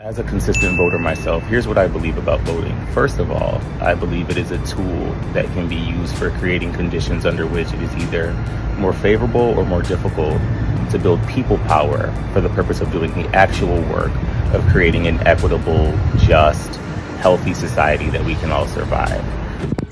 As a consistent voter myself, here's what I believe about voting. First of all, I believe it is a tool that can be used for creating conditions under which it is either more favorable or more difficult to build people power for the purpose of doing the actual work of creating an equitable, just, healthy society that we can all survive.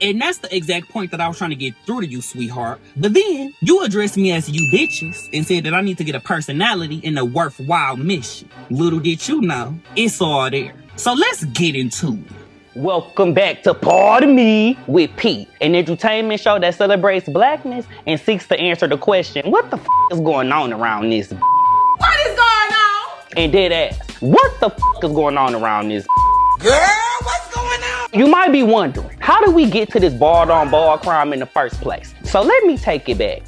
And that's the exact point that I was trying to get through to you, sweetheart. But then you addressed me as you bitches and said that I need to get a personality and a worthwhile mission. Little did you know, it's all there. So let's get into it. Welcome back to Pardon Me with Pete, an entertainment show that celebrates blackness and seeks to answer the question, what the is going on around this? What is going on? And dead ass, what the is going on around this? Girl, what's going on? You might be wondering, how did we get to this ball-on-ball crime in the first place? So let me take it back.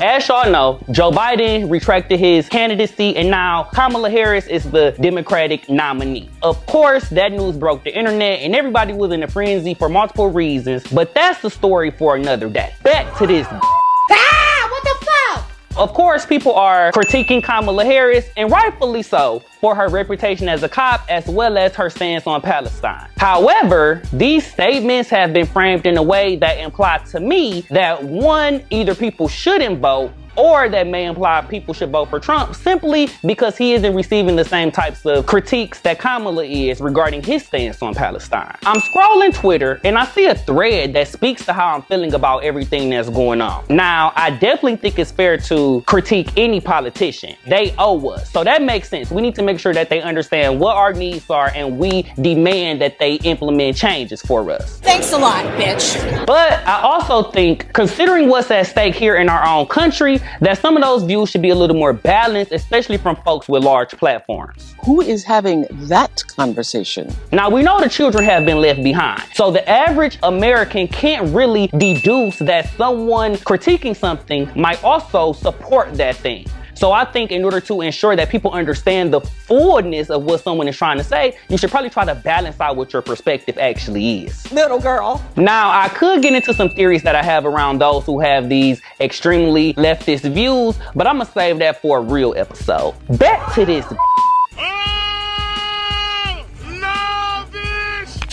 As y'all know, Joe Biden retracted his candidacy and now Kamala Harris is the Democratic nominee. Of course, that news broke the internet and everybody was in a frenzy for multiple reasons, but that's the story for another day. Back to this. What the fuck? Of course, people are critiquing Kamala Harris, and rightfully so, for her reputation as a cop as well as her stance on Palestine. However, these statements have been framed in a way that imply to me that one, either people shouldn't vote, or that may imply people should vote for Trump simply because he isn't receiving the same types of critiques that Kamala is regarding his stance on Palestine. I'm scrolling Twitter and I see a thread that speaks to how I'm feeling about everything that's going on. Now, I definitely think it's fair to critique any politician. They owe us. So that makes sense. We need to make sure that they understand what our needs are and we demand that they implement changes for us. Thanks a lot, bitch. But I also think, considering what's at stake here in our own country, that some of those views should be a little more balanced, especially from folks with large platforms. Who is having that conversation? Now, we know the children have been left behind. So the average American can't really deduce that someone critiquing something might also support that thing. So I think in order to ensure that people understand the fullness of what someone is trying to say, you should probably try to balance out what your perspective actually is. Little girl. Now, I could get into some theories that I have around those who have these extremely leftist views, but I'm gonna save that for a real episode. Back to this.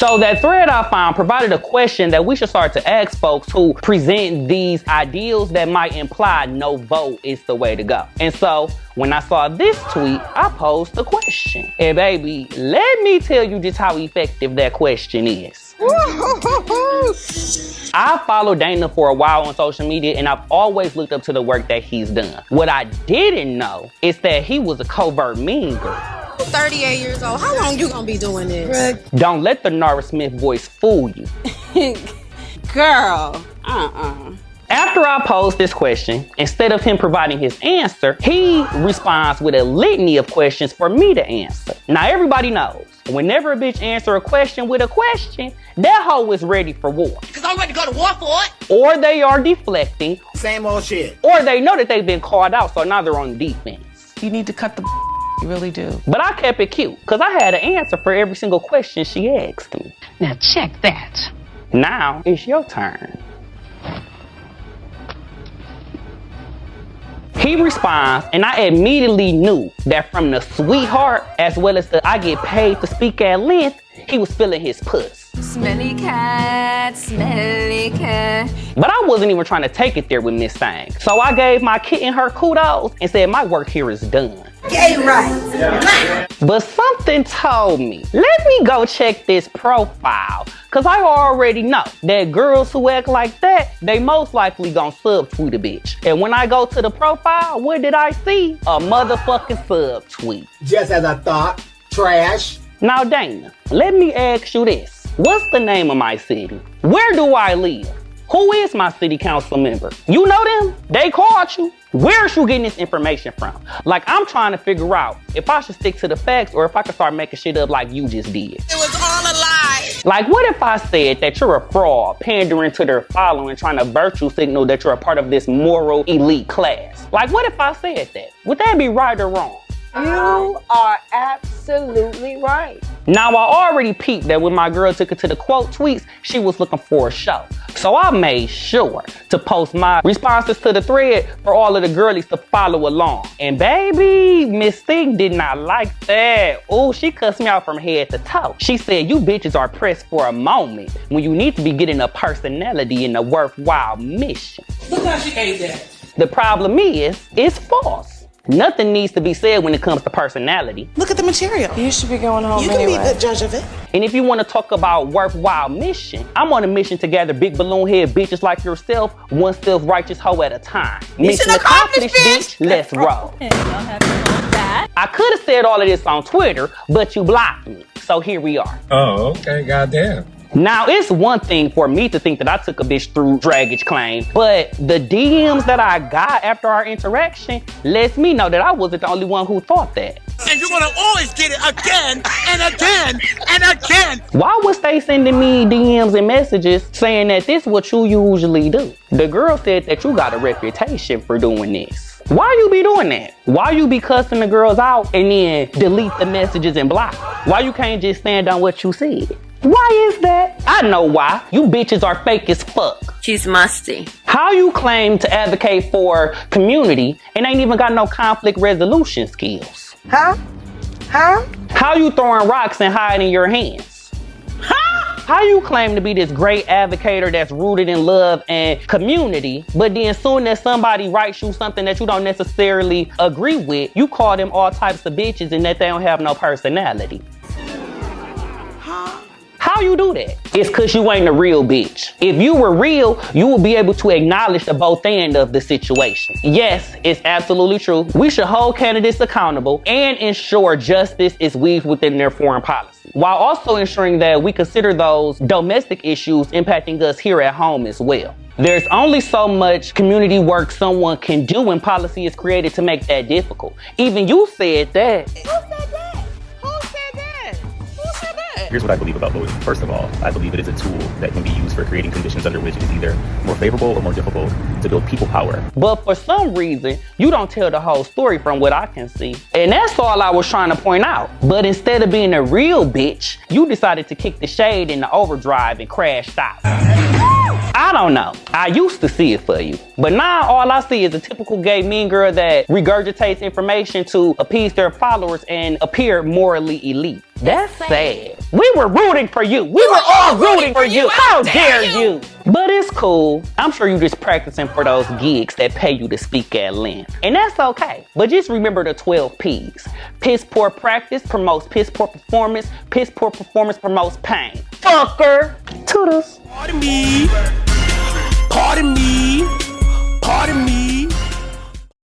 So that thread I found provided a question that we should start to ask folks who present these ideals that might imply no vote is the way to go. And so when I saw this tweet, I posed the question. And baby, let me tell you just how effective that question is. I followed Dana for a while on social media and I've always looked up to the work that he's done. What I didn't know is that he was a covert mean girl. 38 years old. How long you gonna be doing this? Don't let the Nora Smith voice fool you. Girl. After I posed this question, instead of him providing his answer, he responds with a litany of questions for me to answer. Now everybody knows, whenever a bitch answer a question with a question, that hoe is ready for war. Cause I'm ready to go to war for it. Or they are deflecting. Same old shit. Or they know that they've been called out, so now they're on defense. You need to cut the you really do. But I kept it cute, because I had an answer for every single question she asked me. Now check that. Now it's your turn. He responds, and I immediately knew that from the sweetheart, as well as the I get paid to speak at length, he was feeling his puss. Smelly cat, smelly cat. But I wasn't even trying to take it there with Miss Thang. So I gave my kitten her kudos and said my work here is done. Yeah, right. But something told me, let me go check this profile. Cause I already know that girls who act like that, they most likely gon' subtweet a bitch. And when I go to the profile, what did I see? A motherfucking subtweet. Just as I thought, trash. Now Dana, let me ask you this. What's the name of my city? Where do I live? Who is my city council member? You know them? They called you. Where's you getting this information from? Like, I'm trying to figure out if I should stick to the facts or if I can start making shit up like you just did. It was all a lie. Like, what if I said that you're a fraud, pandering to their following, trying to virtue signal that you're a part of this moral elite class? Like, what if I said that? Would that be right or wrong? You are absolutely right. Now, I already peeped that when my girl took it to the quote tweets, she was looking for a show. So I made sure to post my responses to the thread for all of the girlies to follow along. And baby, Miss Thing did not like that. Oh, she cussed me out from head to toe. She said, you bitches are pressed for a moment when you need to be getting a personality and a worthwhile mission. Look how she ate that. The problem is, it's false. Nothing needs to be said when it comes to personality. Look at the material. You should be going home You can be the judge of it. And if you want to talk about worthwhile mission, I'm on a mission to gather big balloon head bitches like yourself, one self-righteous hoe at a time. Mission accomplished, bitch. Let's roll. I could have said all of this on Twitter, but you blocked me. So here we are. Oh, okay, goddamn. Now, it's one thing for me to think that I took a bitch through draggage claim, but the DMs that I got after our interaction lets me know that I wasn't the only one who thought that. And you're gonna always get it again and again and again. Why was they sending me DMs and messages saying that this is what you usually do? The girl said that you got a reputation for doing this. Why you be doing that? Why you be cussing the girls out and then delete the messages and block? Why you can't just stand on what you said? Why is that? I know why. You bitches are fake as fuck. She's musty. How you claim to advocate for community and ain't even got no conflict resolution skills? Huh? How you throwing rocks and hiding your hands? How you claim to be this great advocator that's rooted in love and community, but then soon as somebody writes you something that you don't necessarily agree with, you call them all types of bitches and that they don't have no personality? How you do that? It's cause you ain't a real bitch. If you were real, you would be able to acknowledge the both end of the situation. Yes, it's absolutely true. We should hold candidates accountable and ensure justice is weaved within their foreign policy, while also ensuring that we consider those domestic issues impacting us here at home as well. There's only so much community work someone can do when policy is created to make that difficult. Even you said that. Here's what I believe about voting. First of all, I believe it is a tool that can be used for creating conditions under which it is either more favorable or more difficult to build people power. But for some reason, you don't tell the whole story from what I can see. And that's all I was trying to point out. But instead of being a real bitch, you decided to kick the shade into overdrive and crashed out. I don't know. I used to see it for you. But now all I see is a typical gay mean girl that regurgitates information to appease their followers and appear morally elite. That's sad. We were rooting for you. We were all rooting for you. How dare you? But it's cool. I'm sure you're just practicing for those gigs that pay you to speak at length. And that's okay. But just remember the 12 P's. Piss poor practice promotes piss poor performance. Piss poor performance promotes pain. Fucker. Toodles. Pardon me. Pardon me. Pardon me.